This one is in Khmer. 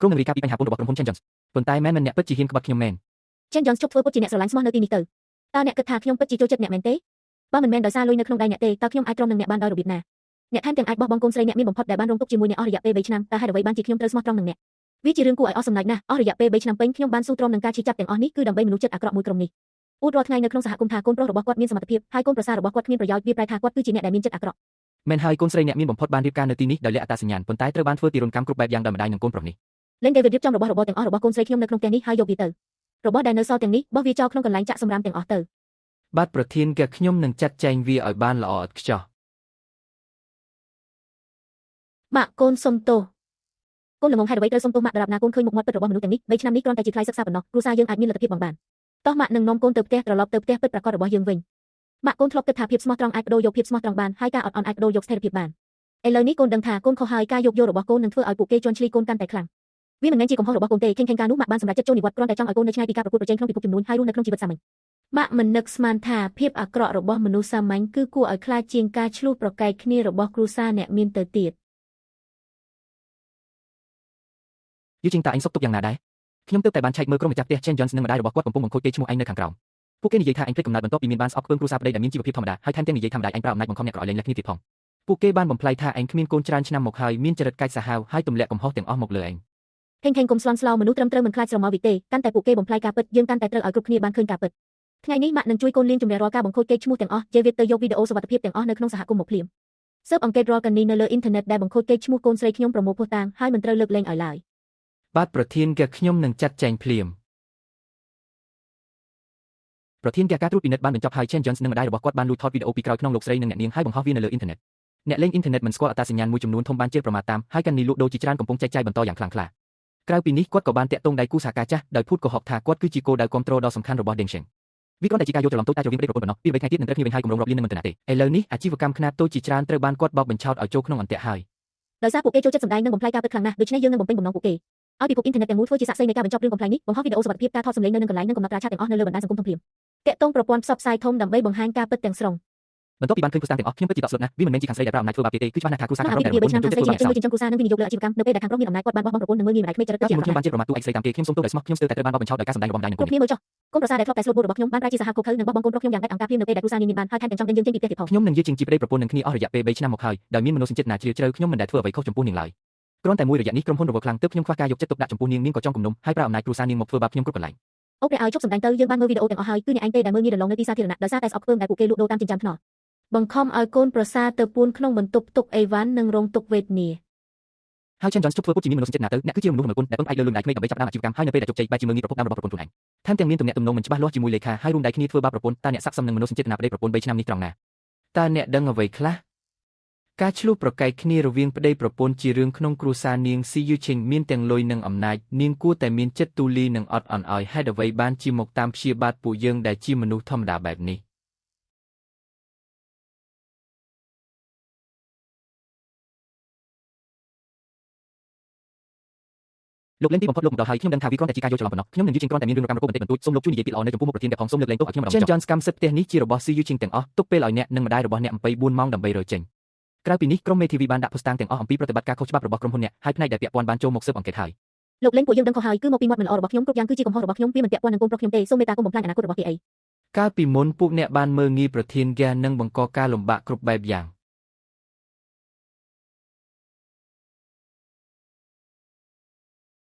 ក្រុមនឹងរីកាពីបញ្ហាពន្ធរបស់ក្រុមហ៊ុន Chen Jones ប៉ុន្តែមិនអ្នកពិតជាហ៊ានក្បត់ខ្ញុំមែន Chen Jones ជប់ធ្វើពុតជាអ្នកស្រឡាញ់ស្មោះនៅទីនេះទៅតើអ្នកគិតថាខ្ញុំពិតជាចូលចិត្តអ្នកមែនទេបើមិនមែនដោយសារលុយនៅក្នុងដៃអ្នកទេតើខ្ញុំអាចទ្រាំនឹងអ្នកបានដោយរបៀបណាអ្នកថែមទាំងអាចបោះបង់កូនស្រីអ្នកមានបំផុតដែលបានរងទុក្ខជាមួយអ្នកអស់រយៈពេល3ឆ្នាំតើហេតុអ្វីបានជាខ្ញុំត្រូវស្មោះត្រង់នឹងអ្នកវាជារឿងគួរឲ្យអស់សំណើចណាស់អស់រយៈពេល3ឆ្នាំពេញខ្ញុំបានស៊ូទ្រាំនឹងការឈឺចាប់ទាំងអស់នេះគឺដើម្បីមនុស្សចិត្តអាក្រក់មួយក្រុមនេះអួតរាល់ថ្ងៃនៅក្នុងសហគមន៍ថាកូនប្រុសរបស់គាត់មានសមត្ថភាពហើយកូនប្រសាររបស់គាត់គ្មានប្រយោជន៍វាប្រែថាគាត់គឺជាអ្នកដែលមានចិត្តអាក្រក់មែនហើយកូនស្រីអ្នកមានបំផុតបានរៀបការនៅទីនេះដោយលាក់អត្តសញ្ញាណប៉ុន្តែត្រូវបានធ្វើទារុណកម្មគ្រប់បែបយ៉ាងដោយម្ដាយនិងកូនប្រុសនេះលេងដេវីតរៀបចំរបស់របរទាំងអស់របស់កូនស្រីខ្ញុំនៅក្នុងផ្ទះនេះហើយយកវាទៅរបស់ដែលនៅសល់ទាំងនេះបោះវាចោលក្នុងកន្លែងចាក់សម្រាមទាំងអស់ទៅបាទប្រធានកខ្ញុំនឹងចាត់ចែងវាឲ្យបានល្អឥតខ្ចោះម៉ាក់កូនសុំទោសកូនល្ងងហេតុអ្វីត្រូវសុំទោសម៉ាក់ដរាបណាកូនឃើញមុខមាត់ពិតរបស់មនុស្សទាំងនេះ3ឆ្នាំនេះគ្រាន់តែជាថ្លៃសិក្សាប៉ុណ្ណោះគ្រួសារយើងអាចមានលទ្ធភាពបង់បានតោះម៉ាក់នឹងនាំកូនទៅផ្ទះត្រឡប់ទៅផ្ទះពិតប្រាកដរបស់យើងវិញម៉ាក់កូនធ្លាប់គិតថាភាពស្មោះត្រង់អាចបដូរយកភាពស្មោះត្រង់បានហើយការអត់អន់អាចបដូរយកស្ថិរភាពបានឥឡូវនេះកូនដឹងថាកូនខុសហើយការយករបស់កូននឹងធ្វើឲ្យពួកគេជន់ឈ្លីកូនកាន់តែខ្លាំងវាមិនមែនជាកំហុសរបស់កូនទេខេងការនោះម៉ាក់បានសម្រេចចិត្តចូលនិវត្តន៍គ្រាន់តែចង់ឲ្យកូននៅឆ្ងាយពីការប្រកួតប្រជែងក្នុងពិភពជំនួញហើយរស់នៅក្នុងជីវិតសាមញ្ញម៉ាក់មិននឹកស្មានថាភាពអាក្រក់របស់មនុស្សសាមញ្ញគឺគួរឲ្យខ្លាចជាងការឆ្លោះប្រកែកគ្នារបស់គ្រួសារអ្នកមានទៅទៀតយូជីងតាអញសុខទុក្ខយ៉ាងណាដែរខ្ញុំទើបតែបានឆែកមើលក្រុមម្ចាស់ផ្ទះ Chen Jones និងម្ដាយរបស់គាត់កំពុងបង្ខូចកេរ្តិ៍ឈ្មោះឯងនៅខាងក្រោមពួកគេនិយាយថាឯងភ្លេចកំណត់បន្ទាប់ពីមានបានស្អប់ខ្ពើមគ្រួសារប្តីដែលមានជីវភាពធម្មតាហើយថែមទាំងនិយាយថាម្ដាយឯងប្រើអំណាចបង្ខំអ្នកក្រឲ្យលែងលះគ្នាទៀតផងពួកគេបានបំផ្លាញថាឯងគ្មានកូនច្រើនឆ្នាំមកហើយមានចរិតកាចសាហាវហើយទម្លាក់កំហុសទាំងអស់មកលើឯងខេងកុំស្លន់ស្លោមនុស្សត្រឹមត្រូវមិនខ្លាចស្រមោលវិទេកាន់តែពួកគេបំផ្លាញការពិតយើងកាន់តែត្រូវឲ្យគ្រប់គ្នាបានឃើញការពិតថ្ងៃនេះម៉ាក់នឹងជួយកូនលៀងជំនះរាល់ការបង្ខូចកេរ្តិ៍ឈ្មោះទាំងអស់ជាវាទៅយកវីដេអូសុវត្ថិភាពទាំងអស់នៅក្នុងសហគមន៍មកភ្លាមស៊ើបអង្កេតរាល់កនីនៅលើអ៊ីនធឺណិតដែលបង្ខូចកេរ្តិ៍ឈ្មោះកូនស្រីខ្ញុំប្រមូលភស្តុតាងហើយមិនត្រូវលើកលែងឲ្យឡើយបាទប្រធានកខ្ញុំនឹងចាត់ចែងភ្លាមប្រធានការត្រួតពិនិត្យបានបញ្ចប់ហើយ Chen Jones និងម្ដាយរបស់គាត់បានលួចថតវីដេអូពីក្រោយខ្នងលោកស្រីនិងអ្នកនាងហើយបង្ហោះវានៅលើអ៊ីនធឺណិតអ្នកលេងអ៊ីនធឺណិតមិនស្គាល់អត្តសញ្ញាណមួយចំនួនធំបានជេរប្រមាថតាមហើយកាន់នីលក់ដូរជាច្រើនកំពុងចែកចាយបន្តយ៉ាងខ្លាំងក្លាក្រៅពីនេះគាត់ក៏បានតាក់ទងដៃគូសហការចាស់ដោយភូតកុហកថាគាត់គឺជាគោលដៅគាំទ្រដ៏សំខាន់របស់ Deng Sheng វាគ្រាន់តែជាការយកច្រឡំតូចតាចរវាងប្តីប្រពន្ធប៉ុណ្ណោះពី3ថ្ងៃទៀតនឹងត្រូវគ្នាវិញហើយគម្រោងរាប់លាននឹងមិនទៅណាទេឥឡូវនេះអាជីវកម្មខ្នាតតូចជាច្រើនត្រូវបានគាត់បោកបញ្ឆោតឲ្យចូលក្នុងអន្ទាក់ហើយដោយសារពួកគេចូលចិត្តសម្ដែងនិងបំផ្លាញការពិតខ្លាំងណាស់ដូច្នេះយើងនឹងបំពេញបំណងពួកគេឲ្យពិភពអ៊ីនធឺណិតទាំងមូលធ្វើជាសាក្សីនៃការបញ្ចប់រឿងបំផ្លាញនេះបង្ហោះវីដេអូសុវត្ថិភាពការថតសម្លេងនៅនឹងកន្លែងនិងកំណត់ត្រាឆាតទាំងអស់នៅលើបណ្ដាញសង្គមធំភ្លាមតាក់ទងប្រព័ន្ធផ្សព្វផ្សាយធំដើម្បីបង្ហាញការពិតទាំងស្រុងបន្ទាប់ពីបានឃើញភស្តុតាងទាំងអស់ខ្ញុំពិតជាតក់ស្លុតណាស់វាមិនមែនជាខាងស្រីដែលប្រើអំណាចធ្វើបាបទេគឺច្បាស់ណាស់ថាគ្រួសារខាងប្រុសដែលប្រពន្ធនឹងចូលចិត្តធ្វើបាបសោះជំនួយចិញ្ចឹមគ្រួសារនិងវិនិយោគលើអាជីវកម្មនៅពេលដែលខាងប្រុសមានអំណាចគាត់បានបោះបង់ប្រពន្ធនិងមើលងាយម្ដាយក្មេកចរិតទៅជាខ្ញុំបានជាប្រមាថទូឯកស្រីតាមគេខ្ញុំសូមទោសដោយស្មោះខ្ញុំស្ទើរតែត្រូវបានបោកបញ្ឆោតដោយការសម្ដែងរបស់ម្ដាយនិងកូនគ្នាមើលចុះកូនប្រសារដែលធ្លាប់តែស្លូតបួលរបស់ខ្ញុំបានប្រែជាសាហាវខុសខើនិងបោះបង់កូនប្រុសខ្ញុំយ៉ាងដាច់អង្ការភ្លាមនៅពេលដែលគ្រួសារនាងមានបានហើយថែមទាំងចង់ដេញយើងចេញពីផ្ទះទៀតផងខ្ញុំនឹងយាយជាងជីប្តីប្រពន្ធនឹងគ្នាអស់រយៈពេល3ឆ្នាំមកហើយដោយមានមនោសញ្ចេតនាជ្រាលជ្រៅខ្ញុំមិនដែលធ្វើអ្វីខុសចំពោះនាងឡើយគ្រាន់តែមួយរយៈនេះក្រុមហ៊ុនរវល់ខ្លាំងទើបខ្ញុំខ្វះការយកចិត្តទុកដាក់ចំពោះនាងក៏ចង់គំនុំហើយប្រើអំណាចគ្រួសារនាងមកធ្វើបាបខ្ញុំគ្រប់កន្លែងអូព្រះឲ្យជប់សម្ដែងទៅយើងបានមើលវីដេអូទាំងអស់ហើយគឺអ្នកឯងទេដែលមើលងាយរលងនៅទីសាធារណៈដោយសារតែស្អប់ខ្ពើមដែលពួកគេលក់ដូរតាមចិញ្ចើមថ្នល់បង្ខំឲ្យកូនប្រសារទៅពួនក្នុងបន្ទប់ទុកអីវ៉ាន់និងរងទុក្ខវេទនាហើយ Chen Jones ជប់ធ្វើពុតជាមានមនោសញ្ចេតនាទៅអ្នកគឺជាមនុស្សមួយគុណដែលពឹងផ្អែកលើលុយម្ដាយក្មេកដើម្បីចាប់ផ្ដើមអាជីវកម្មហើយនៅពេលដែលជោគជ័យបែរជាមើលងាយប្រភពដើមរបស់ប្រពន្ធខ្លួនឯងថែមទាំងមានទំនាក់ទំនងមិនច្បាស់លាស់ជាមួយលេខាហើយរួមដៃគ្នាធ្វើបាបប្រពន្ធតើអ្នកស័ក្តិសមនឹងមនោសញ្ចេតនាប្តីប្រពន្ធ3ឆ្នាំនេះត្រង់ណាតើអ្នកដឹងអ្វីខ្លះការឆ្លោះប្រកែកគ្នារវាងប្តីប្រពន្ធជារឿងក្នុងគ្រួសារនាងស៊ីយូឈិងមានទាំងលុយនិងអំណាចនាងគួរតែមានចិត្តទូលាយនិងអត់អន់ឲ្យហេតុអ្វីបានជាមកតាមព្យាបាទពួកយើងដែលជាមនុស្សធម្មតាបែបនេះលោកលេងទីបំផុតលោកមកដល់ហើយខ្ញុំដឹងថាវាគ្រាន់តែជាការយកច្រឡំប៉ុណ្ណោះខ្ញុំនឹងយល់ជាងគ្រាន់តែមានរឿងរកម្មរកបន្តិចបន្តួចសូមលោកជួយនិយាយពីល្អនៅចំពោះមុខប្រធានទាំងផងសូមលើកលែងទោសឲ្យខ្ញុំម្ដងចុះ Chen Jones កម្មសិទ្ធិផ្ទះនេះជារបស់ស៊ីយូឈិងទាំងអស់ទុកពេលឲ្យអ្នកនិងម្ដាយរបស់អ្នក24ម៉ោងដើម្បីរើចេញក្រៅពីនេះក្រុមមេធាវីបានដាក់ភស្តុតាងទាំងអស់អំពីប្រតិបត្តិការខុសច្បាប់របស់ក្រុមហ៊ុនអ្នកហើយផ្នែកដែលពាក់ព័ន្ធបានចូលមកស៊ើបអង្កេតហើយលោកលេងពួកយើងដឹងខុសហើយគឺមកពីមាត់មិនល្អរបស់ខ្ញុំគ្រប់យ៉ាងគឺជាកំហុសរបស់ខ្ញុំវាមិនពាក់ព័ន្ធនឹងកូនប្រុសខ្ញុំទេសូមមេត្តាកុំបំផ្លាញអនាគតរបស់គេអីកាលពីមុនពួកអ្នកបានមើលងាយប្រធានហ្គានិងបង្កការលំបាកគ្រប់បែបយ៉ាង